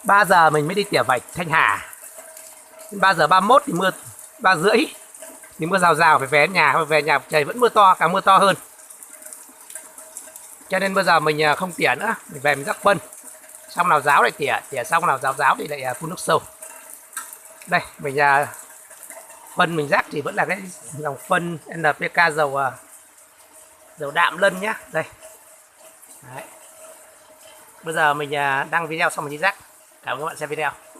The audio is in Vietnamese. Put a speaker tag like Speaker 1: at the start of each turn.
Speaker 1: 3 giờ mình mới đi tỉa vạch Thanh Hà. 3 giờ 31 thì mưa, 3 rưỡi thì mưa rào rào, phải về nhà trời vẫn mưa to, càng mưa to hơn. Cho nên bây giờ mình không tỉa nữa, mình về mình rắc phân. Xong nào ráo lại tỉa xong nào ráo thì lại phun nước sâu. Đây, mình phân mình rắc thì vẫn là cái dòng phân NPK dầu đạm lân nhá. Đây. Đấy. Bây giờ mình đăng video xong mình đi rắc. Cảm ơn các bạn xem video.